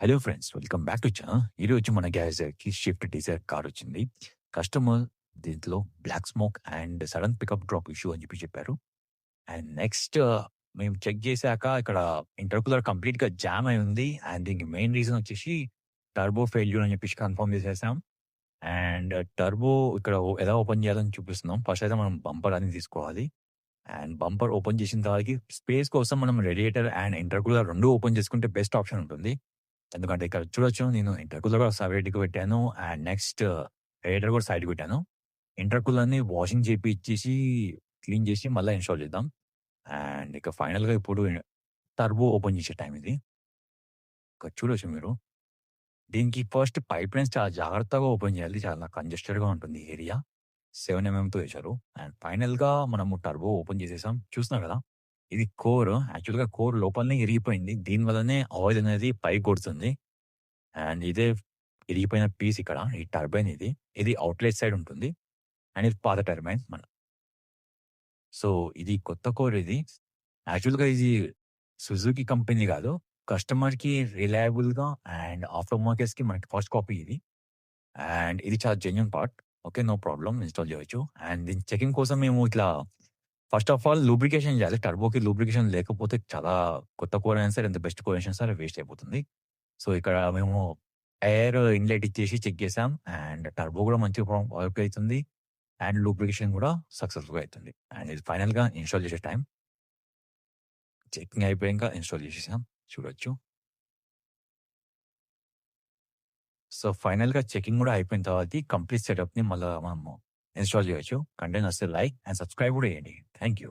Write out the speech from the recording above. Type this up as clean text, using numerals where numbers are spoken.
Hello friends, welcome back to channel. ఈరోజు మన గ్యారేజ్‌కి స్విఫ్ట్ డిజైర్ కార్ వచ్చింది. కస్టమర్ దీంట్లో black smoke and sudden pickup drop issue అని చెప్పారు. అండ్ నెక్స్ట్ మేము చెక్ చేసాక ఇక్కడ ఇంటర్కూలర్ కంప్లీట్‌గా జామ్ అయి ఉంది. అండ్ దీనికి మెయిన్ రీజన్ వచ్చేసి టర్బో ఫెయిల్యూర్ అని చెప్పేసి కన్ఫర్మ్ చేసేసాం. అండ్ టర్బో ఇక్కడ ఎలా ఓపెన్ చేయాలని చూపిస్తున్నాం. ఫస్ట్ అయితే మనం బంపర్ అనేది తీసుకోవాలి. అండ్ బంపర్ ఓపెన్ చేసిన తర్వాతకి స్పేస్ కోసం మనం రేడియేటర్ అండ్ ఇంటర్కూలర్ 2 ఓపెన్ చేసుకుంటే బెస్ట్ ఆప్షన్ ఉంటుంది. ఎందుకంటే ఇక్కడ చూడొచ్చు, నేను ఇంటర్కూలర్ కూడా సపరేట్‌గా పెట్టాను. అండ్ నెక్స్ట్ రేడియేటర్ కూడా సైడ్‌కి పెట్టాను. ఇంటర్కూలర్‌ని వాషింగ్ చేపిచ్చేసి, క్లీన్ చేసి మళ్ళా ఇన్‌స్టాల్ చేద్దాం. అండ్ ఇక ఫైనల్‌గా ఇప్పుడు టర్బో ఓపెన్ చేసే టైం ఇది. ఇక్కడ చూడొచ్చు మీరు. దీనికి ఫస్ట్ పైప్ లైన్స్ చాలా జాగ్రత్తగా ఓపెన్ చేయాలి. చాలా కంజెస్టెడ్‌గా ఉంటుంది ఏరియా. 7 ఎంఎంతో ఏశారు. అండ్ ఫైనల్‌గా మనము టర్బో ఓపెన్ చేసేసాం. చూస్తున్నారు కదా! ఇది కోర్. యాక్చువల్‌గా కోర్ లోపలనే ఇరిగిపోయింది. దీని వల్లనే ఆయిల్ అనేది పైకి కొడుతుంది. అండ్ ఇదే ఇరిగిపోయిన పీస్ ఇక్కడ. ఈ టర్బైన్ ఇది. ఇది అవుట్‌లెట్ సైడ్ ఉంటుంది. అండ్ ఇది పాత టర్బైన్ సో, ఇది కొత్త కోర్ ఇది. యాక్చువల్‌గా ఇది సుజుకి కంపెనీ కాదు. కస్టమర్‌కి రిలయబుల్‌గా అండ్ ఆఫ్టర్ మార్కెట్స్‌కి మనకి ఫస్ట్ కాపీ ఇది. అండ్ ఇది చాలా genuine part. Okay. No problem, install చేయొచ్చు. అండ్ దీని చెకింగ్ కోసం మేము ఇట్లా ఫస్ట్ ఆఫ్ ఆల్ లూబ్రికేషన్ చేయాలి. టర్బోకి లూబ్రికేషన్ లేకపోతే చాలా కొత్త కోర్ అయినా సరే, ఎంత బెస్ట్ కోర్ అయినా సరే వేస్ట్ అయిపోతుంది. సో, ఇక్కడ మేము ఎయిర్ ఇన్‌లెట్ ఇచ్చేసి చెక్ చేసాం. అండ్ టర్బో కూడా మంచిగా వర్క్ అయితుంది. అండ్ లూబ్రికేషన్ కూడా సక్సెస్‌ఫుల్‌గా అయితుంది. అండ్ ఇది ఫైనల్‌గా ఇన్‌స్టాల్ చేసే టైం. చెకింగ్ అయిపోయాక ఇన్‌స్టాల్ చేసేసాం. చూడొచ్చు. సో, ఫైనల్‌గా చెకింగ్ కూడా అయిపోయిన తర్వాత కంప్లీట్ సెటప్‌ని మళ్ళా మనము ఇన్‌స్టాల్ చేయొచ్చు. కంటెంట్ నచ్చితే లైక్ అండ్ సబ్స్క్రైబ్ కూడా చేయండి. Thank you.